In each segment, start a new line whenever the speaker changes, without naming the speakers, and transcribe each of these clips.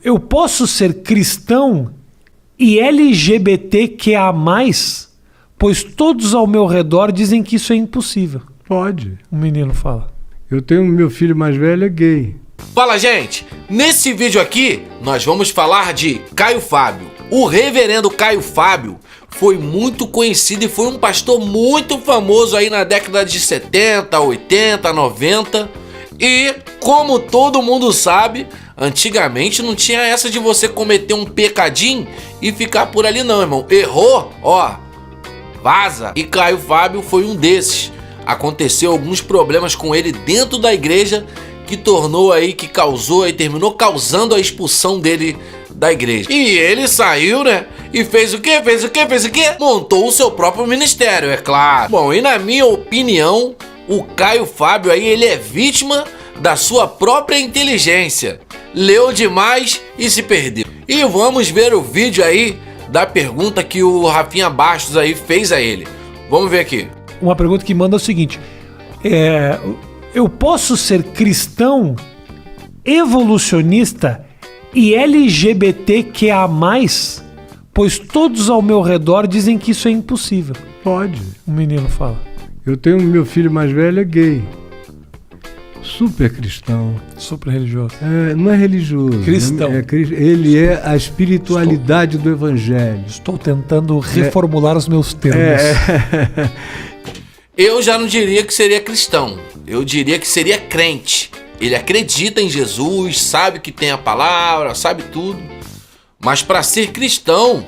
Eu posso ser cristão e LGBTQIA+, pois todos ao meu redor dizem que isso é impossível.
Pode.
O menino fala.
Eu tenho meu filho mais velho, é gay.
Fala, gente! Nesse vídeo aqui, nós vamos falar de Caio Fábio. O reverendo Caio Fábio foi muito conhecido e foi um pastor muito famoso aí na década de 70, 80, 90. E, como todo mundo sabe, antigamente não tinha essa de você cometer um pecadinho e ficar por ali não, irmão. Errou, ó, vaza. E Caio Fábio foi um desses. Aconteceu alguns problemas com ele dentro da igreja que causou e terminou causando a expulsão dele da igreja. E ele saiu, né? E fez o quê? Montou o seu próprio ministério, é claro. Bom, e na minha opinião, o Caio Fábio aí, ele é vítima da sua própria inteligência. Leu demais e se perdeu. E vamos ver o vídeo aí da pergunta que o Rafinha Bastos aí fez a ele. Vamos ver aqui.
Uma pergunta que manda é o seguinte: eu posso ser cristão, evolucionista e LGBTQIA+, pois todos ao meu redor dizem que isso é impossível?
Pode.
O menino fala.
Eu tenho meu filho mais velho, é gay. Super cristão.
Super religioso.
Não é religioso.
Cristão.
Ele é a espiritualidade do evangelho.
Estou tentando reformular os meus termos.
Eu já não diria que seria cristão. Eu diria que seria crente. Ele acredita em Jesus, sabe que tem a palavra, sabe tudo. Mas para ser cristão,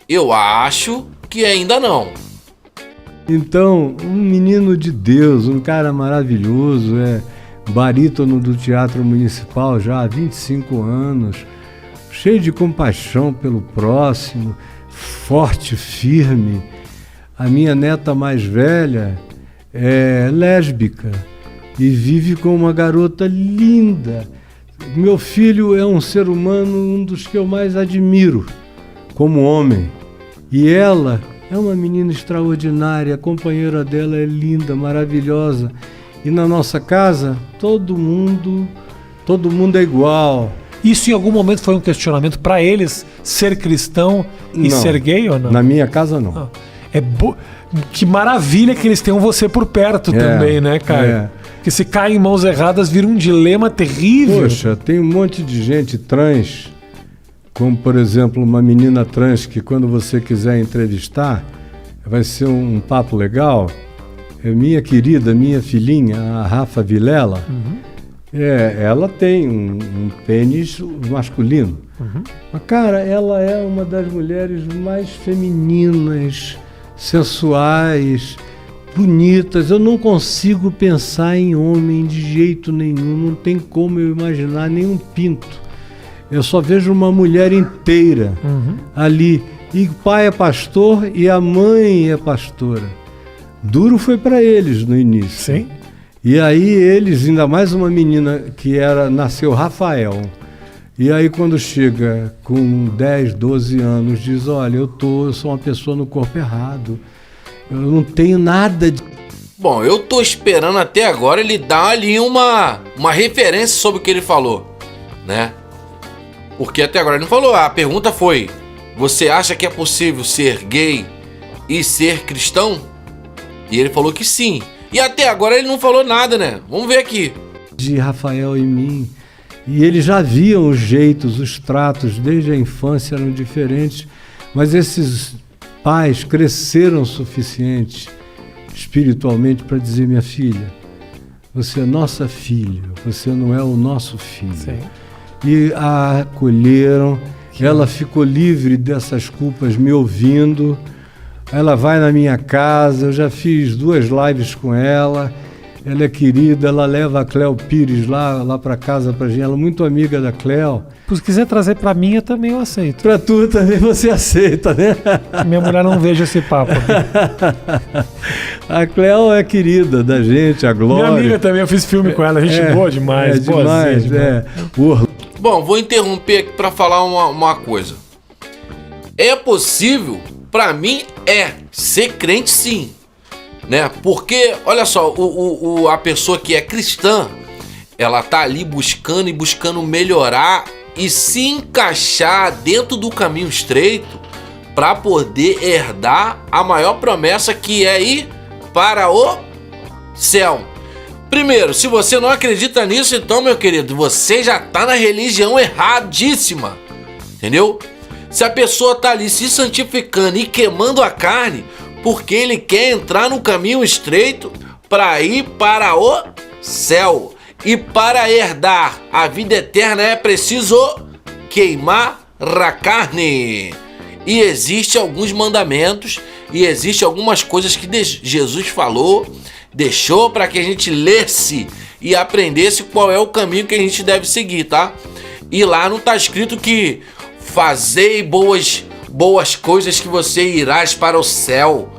eu acho que ainda não.
Então, um menino de Deus, um cara maravilhoso, barítono do Teatro Municipal já há 25 anos, cheio de compaixão pelo próximo, forte, firme. A minha neta mais velha é lésbica e vive com uma garota linda. Meu filho é um ser humano, um dos que eu mais admiro como homem. E ela é uma menina extraordinária, a companheira dela é linda, maravilhosa. E na nossa casa, todo mundo é igual.
Isso em algum momento foi um questionamento para eles, ser cristão e ser gay ou não?
Na minha casa não.
Que maravilha que eles tenham você por perto também, né, Caio? Porque se cai em mãos erradas, vira um dilema terrível.
Poxa, tem um monte de gente trans, como por exemplo uma menina trans que quando você quiser entrevistar, vai ser um papo legal. É minha querida, minha filhinha, a Rafa Vilela, ela tem um pênis masculino. Mas, cara, ela é uma das mulheres mais femininas, sensuais, bonitas. Eu não consigo pensar em homem de jeito nenhum, não tem como eu imaginar nenhum pinto. Eu só vejo uma mulher inteira ali. E o pai é pastor e a mãe é pastora. Duro foi para eles no início.
Sim.
E aí eles, ainda mais uma menina que nasceu Rafael. E aí quando chega com 10, 12 anos, diz, olha, eu sou uma pessoa no corpo errado. Eu não tenho nada de...
Bom, eu tô esperando até agora ele dar ali uma referência sobre o que ele falou, né? Porque até agora ele não falou. A pergunta foi: você acha que é possível ser gay e ser cristão? E ele falou que sim. E até agora ele não falou nada, né? Vamos ver aqui.
De Rafael e mim. E eles já viam os jeitos, os tratos, desde a infância eram diferentes. Mas esses pais cresceram o suficiente espiritualmente para dizer, minha filha, você é nossa filha, você não é o nosso filho.
Sim.
E a acolheram, ela ficou livre dessas culpas me ouvindo. Ela vai na minha casa, eu já fiz 2 lives com ela. Ela é querida, ela leva a Cléo Pires lá para casa pra gente. Ela é muito amiga da Cléo.
Se quiser trazer pra mim, eu também aceito.
Pra tu também você aceita, né?
Minha mulher não veja esse papo.
A Cléo é querida da gente, a Glória.
Minha amiga também, eu fiz filme com ela, gente boa demais.
Demais.
Bom, vou interromper aqui pra falar uma coisa. É possível, pra mim, ser crente sim. Né? Porque, olha só, a pessoa que é cristã, ela tá ali buscando melhorar e se encaixar dentro do caminho estreito para poder herdar a maior promessa, que é ir para o céu. Primeiro, se você não acredita nisso, então, meu querido, você já está na religião erradíssima, entendeu? Se a pessoa está ali se santificando e queimando a carne porque ele quer entrar no caminho estreito para ir para o céu, e para herdar a vida eterna é preciso queimar a carne. E existe alguns mandamentos e existe algumas coisas que Jesus falou, deixou para que a gente lesse e aprendesse qual é o caminho que a gente deve seguir, tá? E lá não está escrito que fazei boas coisas que você irás para o céu,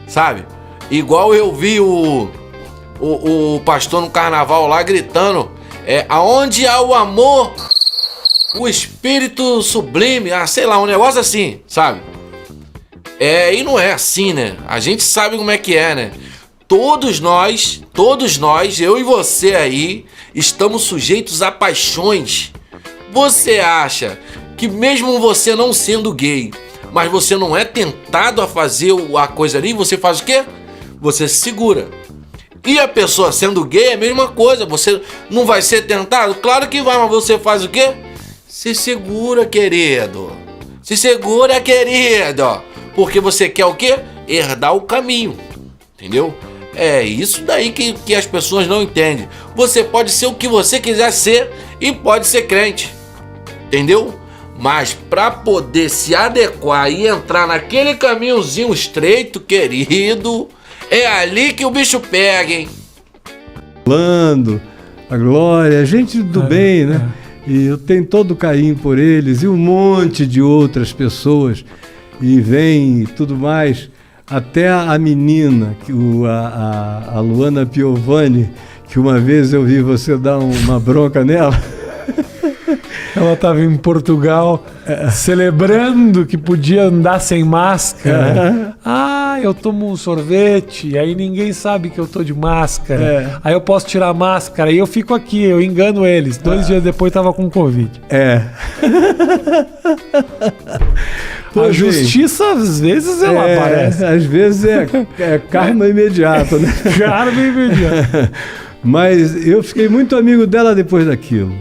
sabe? Igual eu vi o pastor no carnaval lá gritando, aonde há o amor, o espírito sublime, sei lá, um negócio assim, sabe? E não é assim, né? A gente sabe como é que é, né? Todos nós, eu e você aí, estamos sujeitos a paixões. Você acha que mesmo você não sendo gay, mas você não é tentado a fazer a coisa ali, você faz o quê? Você se segura. E a pessoa sendo gay é a mesma coisa, você não vai ser tentado? Claro que vai, mas você faz o quê? Se segura, querido. Se segura, querido. Porque você quer o quê? Herdar o caminho, entendeu? É isso daí que as pessoas não entendem. Você pode ser o que você quiser ser e pode ser crente, entendeu? Mas para poder se adequar e entrar naquele caminhozinho estreito, querido, é ali que o bicho pega, hein?
Falando, a Glória, gente do bem, né? E eu tenho todo o carinho por eles e um monte de outras pessoas. E vem e tudo mais. Até a menina, a Luana Piovani, que uma vez eu vi você dar uma bronca nela.
Ela estava em Portugal celebrando que podia andar sem máscara. Eu tomo um sorvete, aí ninguém sabe que eu tô de máscara. Aí eu posso tirar a máscara e eu fico aqui, eu engano eles. 2 dias depois tava com Covid. A justiça, às vezes, ela aparece.
Às vezes é karma imediato, né?
Karma imediato.
Mas eu fiquei muito amigo dela depois daquilo.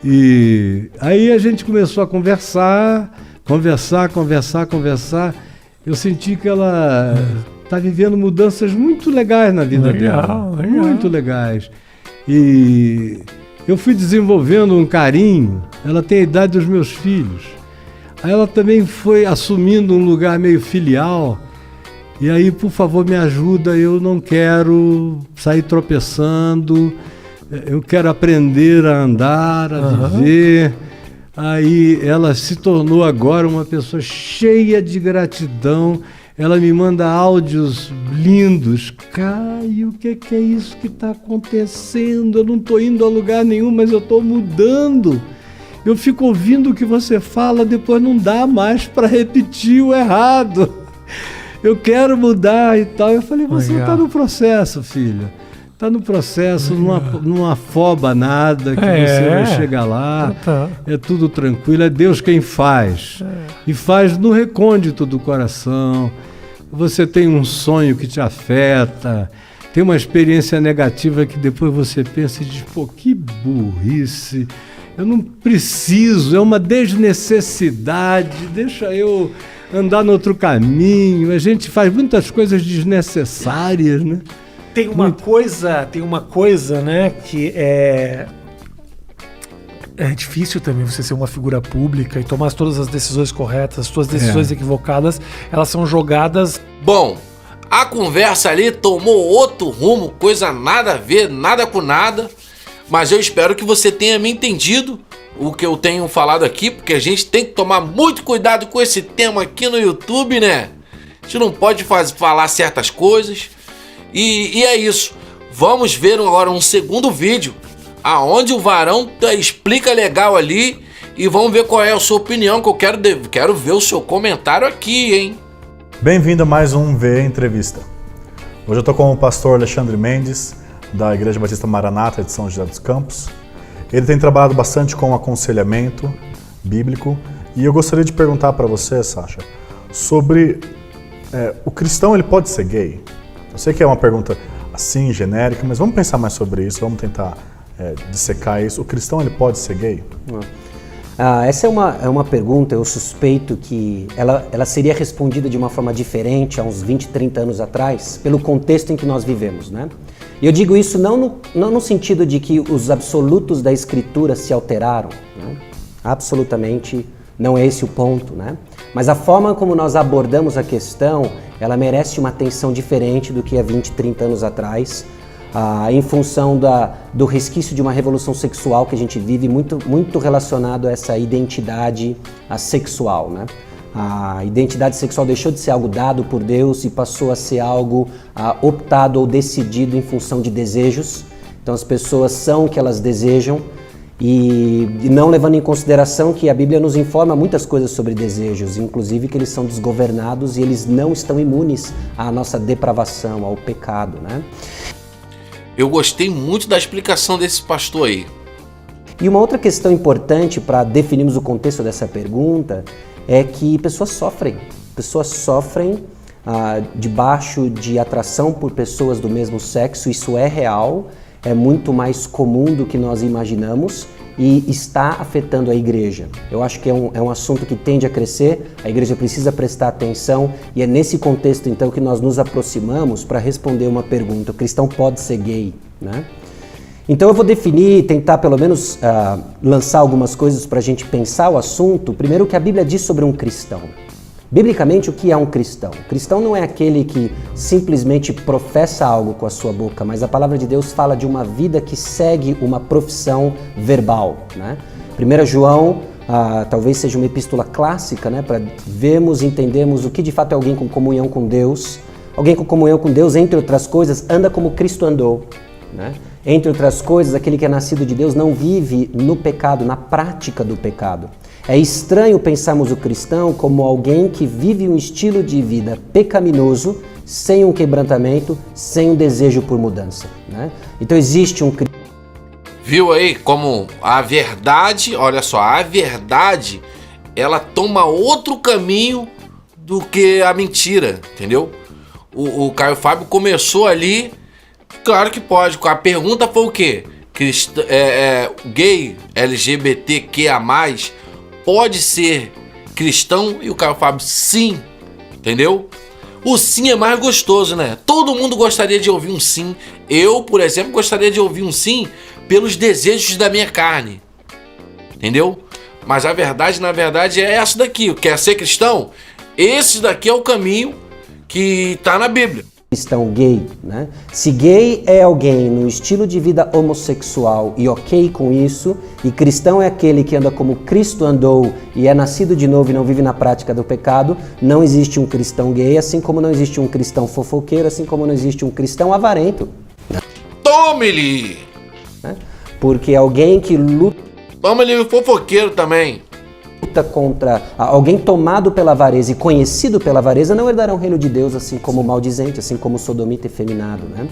E aí a gente começou a conversar. Eu senti que ela está vivendo mudanças muito legais na vida dela. Legal. Muito legais. E eu fui desenvolvendo um carinho. Ela tem a idade dos meus filhos. Aí ela também foi assumindo um lugar meio filial. E aí, por favor, me ajuda. Eu não quero sair tropeçando. Eu quero aprender a andar, a viver. Aí ela se tornou agora uma pessoa cheia de gratidão. Ela me manda áudios lindos. Caio, o que é isso que está acontecendo? Eu não estou indo a lugar nenhum, mas eu estou mudando. Eu fico ouvindo o que você fala, depois não dá mais para repetir o errado. Eu quero mudar e tal. Eu falei, você está no processo, filha. Está no processo, não afoba nada, que você vai chegar lá, é tudo tranquilo, é Deus quem faz. E faz no recôndito do coração. Você tem um sonho que te afeta, tem uma experiência negativa que depois você pensa e diz, pô, que burrice, eu não preciso, é uma desnecessidade, deixa eu andar no outro caminho. A gente faz muitas coisas desnecessárias, né?
Tem uma coisa, né, que é difícil também você ser uma figura pública e tomar todas as decisões corretas, as suas decisões equivocadas, elas são jogadas...
Bom, a conversa ali tomou outro rumo, coisa nada a ver, nada com nada, mas eu espero que você tenha me entendido o que eu tenho falado aqui, porque a gente tem que tomar muito cuidado com esse tema aqui no YouTube, né? A gente não pode falar certas coisas. E é isso. Vamos ver agora um segundo vídeo aonde o varão explica legal ali e vamos ver qual é a sua opinião, que eu quero ver o seu comentário aqui, hein?
Bem-vindo a mais um VE Entrevista. Hoje eu estou com o pastor Alexandre Mendes, da Igreja Batista Maranata de São José dos Campos. Ele tem trabalhado bastante com aconselhamento bíblico e eu gostaria de perguntar para você, Sasha, sobre o cristão, ele pode ser gay? Eu sei que é uma pergunta assim, genérica, mas vamos pensar mais sobre isso, vamos tentar dissecar isso. O cristão, ele pode ser gay?
Essa é uma pergunta, eu suspeito que ela seria respondida de uma forma diferente há uns 20, 30 anos atrás, pelo contexto em que nós vivemos, né? E eu digo isso não no sentido de que os absolutos da Escritura se alteraram, né? Absolutamente não é esse o ponto, né? Mas a forma como nós abordamos a questão, ela merece uma atenção diferente do que há 20, 30 anos atrás, em função do resquício de uma revolução sexual que a gente vive muito relacionado a essa identidade sexual, né? A identidade sexual deixou de ser algo dado por Deus e passou a ser algo optado ou decidido em função de desejos. Então as pessoas são o que elas desejam e não levando em consideração que a Bíblia nos informa muitas coisas sobre desejos, inclusive que eles são desgovernados e eles não estão imunes à nossa depravação, ao pecado, né?
Eu gostei muito da explicação desse pastor aí.
E uma outra questão importante para definirmos o contexto dessa pergunta é que pessoas sofrem debaixo de atração por pessoas do mesmo sexo. Isso é real, é muito mais comum do que nós imaginamos e está afetando a igreja. Eu acho que é um assunto que tende a crescer, a igreja precisa prestar atenção e é nesse contexto então que nós nos aproximamos para responder uma pergunta: o cristão pode ser gay, né? Então eu vou definir, tentar pelo menos lançar algumas coisas para a gente pensar o assunto. Primeiro, o que a Bíblia diz sobre um cristão. Biblicamente, o que é um cristão? O cristão não é aquele que simplesmente professa algo com a sua boca, mas a palavra de Deus fala de uma vida que segue uma profissão verbal, né? 1 João talvez seja uma epístola clássica, né, para vermos e entendermos o que de fato é alguém com comunhão com Deus. Alguém com comunhão com Deus, entre outras coisas, anda como Cristo andou, né? Entre outras coisas, aquele que é nascido de Deus não vive no pecado, na prática do pecado. É estranho pensarmos o cristão como alguém que vive um estilo de vida pecaminoso, sem um quebrantamento, sem um desejo por mudança, né? Então existe um...
Viu aí como a verdade, olha só, a verdade, ela toma outro caminho do que a mentira, entendeu? O Caio Fábio começou ali, claro que pode, a pergunta foi o quê? Gay, LGBTQIA+, pode ser cristão? E o Caio Fábio, sim, entendeu? O sim é mais gostoso, né? Todo mundo gostaria de ouvir um sim. Eu, por exemplo, gostaria de ouvir um sim pelos desejos da minha carne, entendeu? Mas a verdade, na verdade, é essa daqui. Quer ser cristão? Esse daqui é o caminho que está na Bíblia.
Cristão gay, né? Se gay é alguém no estilo de vida homossexual e ok com isso, e cristão é aquele que anda como Cristo andou e é nascido de novo e não vive na prática do pecado, não existe um cristão gay, assim como não existe um cristão fofoqueiro, assim como não existe um cristão avarento.
Tome-lhe!
Né? Porque alguém que luta...
Tome-lhe o fofoqueiro também.
Contra alguém tomado pela avareza e conhecido pela avareza não herdarão o reino de Deus, assim como o maldizente, assim como o sodomita efeminado, né?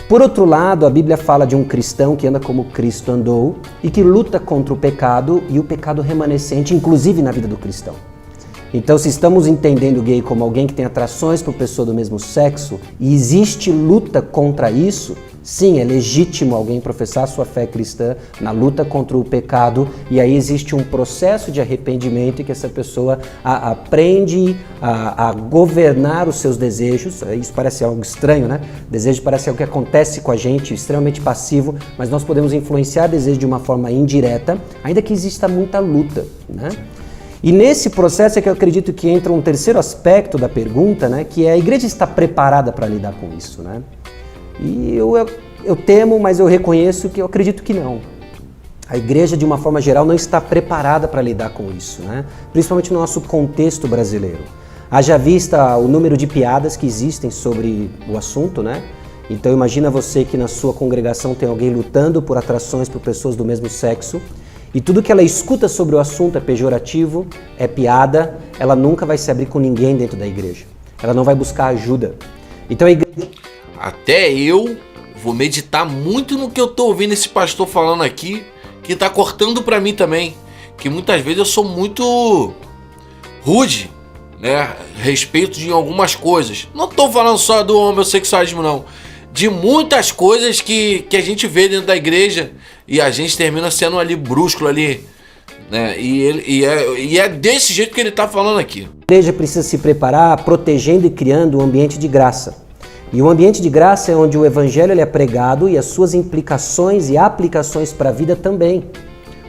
Por outro lado, a Bíblia fala de um cristão que anda como Cristo andou e que luta contra o pecado e o pecado remanescente, inclusive na vida do cristão. Então, se estamos entendendo o gay como alguém que tem atrações por pessoa do mesmo sexo e existe luta contra isso, sim, é legítimo alguém professar sua fé cristã na luta contra o pecado, e aí existe um processo de arrependimento em que essa pessoa aprende a governar os seus desejos. Isso parece algo estranho, né? Desejo parece algo que acontece com a gente, extremamente passivo, mas nós podemos influenciar desejo de uma forma indireta, ainda que exista muita luta, né? E nesse processo é que eu acredito que entra um terceiro aspecto da pergunta, né? Que é: a igreja está preparada para lidar com isso, né? E eu temo, mas eu reconheço que eu acredito que não. A igreja, de uma forma geral, não está preparada para lidar com isso, né? Principalmente no nosso contexto brasileiro. Haja vista o número de piadas que existem sobre o assunto, né? Então imagina você que na sua congregação tem alguém lutando por atrações por pessoas do mesmo sexo, e tudo que ela escuta sobre o assunto é pejorativo, é piada, ela nunca vai se abrir com ninguém dentro da igreja. Ela não vai buscar ajuda. Então a igreja...
Até eu vou meditar muito no que eu tô ouvindo esse pastor falando aqui, que tá cortando pra mim também. Que muitas vezes eu sou muito rude, né? Respeito de algumas coisas. Não tô falando só do homossexualismo, não. De muitas coisas que a gente vê dentro da igreja e a gente termina sendo ali brusco ali, né? E é desse jeito que ele tá falando aqui.
A igreja precisa se preparar protegendo e criando um ambiente de graça. E o ambiente de graça é onde o evangelho ele é pregado e as suas implicações e aplicações para a vida também.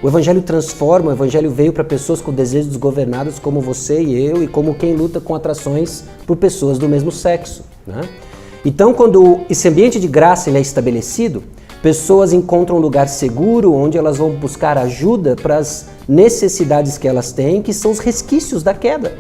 O evangelho transforma, o evangelho veio para pessoas com desejos desgovernados como você e eu e como quem luta com atrações por pessoas do mesmo sexo, né? Então, quando esse ambiente de graça ele é estabelecido, pessoas encontram um lugar seguro onde elas vão buscar ajuda para as necessidades que elas têm, que são os resquícios da queda.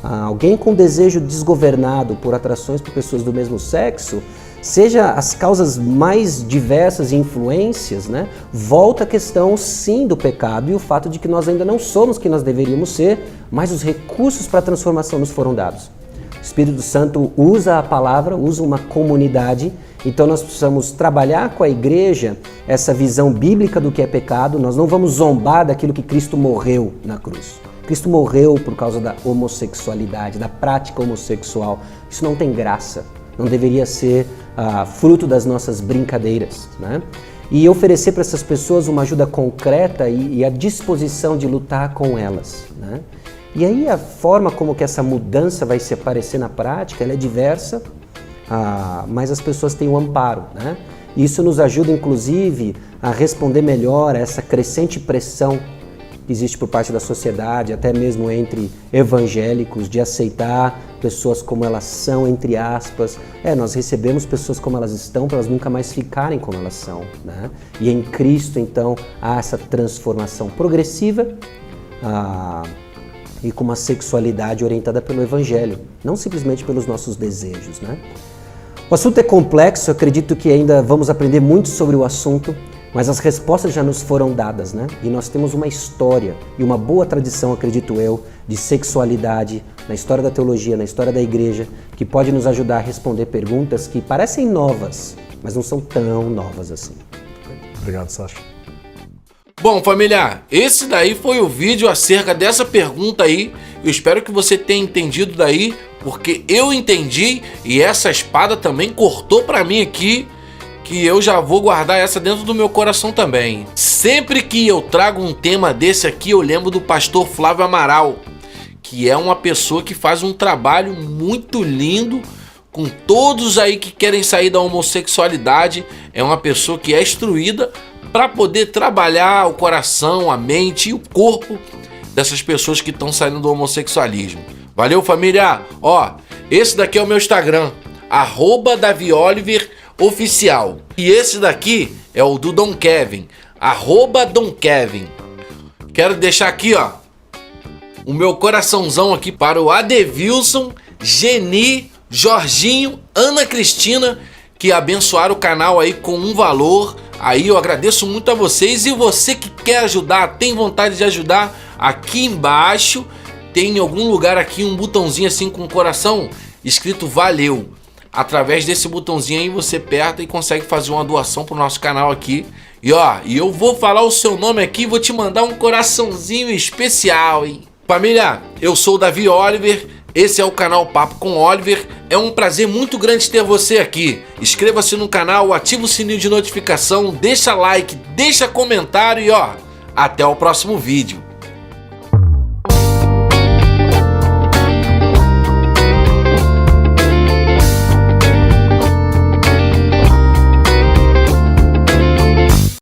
Alguém com desejo desgovernado por atrações por pessoas do mesmo sexo, seja as causas mais diversas e influências, né, volta a questão sim do pecado e o fato de que nós ainda não somos quem nós deveríamos ser, mas os recursos para a transformação nos foram dados. O Espírito Santo usa a palavra, usa uma comunidade, então nós precisamos trabalhar com a igreja essa visão bíblica do que é pecado. Nós não vamos zombar daquilo que Cristo morreu na cruz. Cristo morreu por causa da homossexualidade, da prática homossexual. Isso não tem graça, não deveria ser fruto das nossas brincadeiras, né? E oferecer para essas pessoas uma ajuda concreta e a disposição de lutar com elas, né? E aí a forma como que essa mudança vai se aparecer na prática, ela é diversa, mas as pessoas têm um amparo, né? Isso nos ajuda, inclusive, a responder melhor a essa crescente pressão que existe por parte da sociedade, até mesmo entre evangélicos, de aceitar pessoas como elas são, entre aspas. Nós recebemos pessoas como elas estão para elas nunca mais ficarem como elas são, né? E em Cristo, então, há essa transformação progressiva e com uma sexualidade orientada pelo Evangelho, não simplesmente pelos nossos desejos, né? O assunto é complexo, acredito que ainda vamos aprender muito sobre o assunto, mas as respostas já nos foram dadas, né? E nós temos uma história e uma boa tradição, acredito eu, de sexualidade na história da teologia, na história da igreja, que pode nos ajudar a responder perguntas que parecem novas, mas não são tão novas assim.
Obrigado, Sacha.
Bom, família, esse daí foi o vídeo acerca dessa pergunta aí. Eu espero que você tenha entendido daí, porque eu entendi e essa espada também cortou pra mim aqui, que eu já vou guardar essa dentro do meu coração também. Sempre que eu trago um tema desse aqui, eu lembro do pastor Flávio Amaral, que é uma pessoa que faz um trabalho muito lindo com todos aí que querem sair da homossexualidade. É uma pessoa que é instruída para poder trabalhar o coração, a mente e o corpo dessas pessoas que estão saindo do homossexualismo. Valeu, família! Ó, esse daqui é o meu Instagram, @DaviOliver_oficial. E esse daqui é o do Dom Kevin, @DomKevin. Quero deixar aqui, ó, o meu coraçãozão aqui para o Adevilson, Geni, Jorginho, Ana Cristina, que abençoaram o canal aí com um valor. Aí eu agradeço muito a vocês. E você que quer ajudar, tem vontade de ajudar, aqui embaixo tem em algum lugar aqui um botãozinho assim com um coração escrito valeu. Através desse botãozinho aí você aperta e consegue fazer uma doação pro nosso canal aqui. E ó, eu vou falar o seu nome aqui e vou te mandar um coraçãozinho especial, hein? Família, eu sou o Davi Oliver, esse é o canal Papo com Oliver. É um prazer muito grande ter você aqui. Inscreva-se no canal, ativa o sininho de notificação, deixa like, deixa comentário e ó, até o próximo vídeo.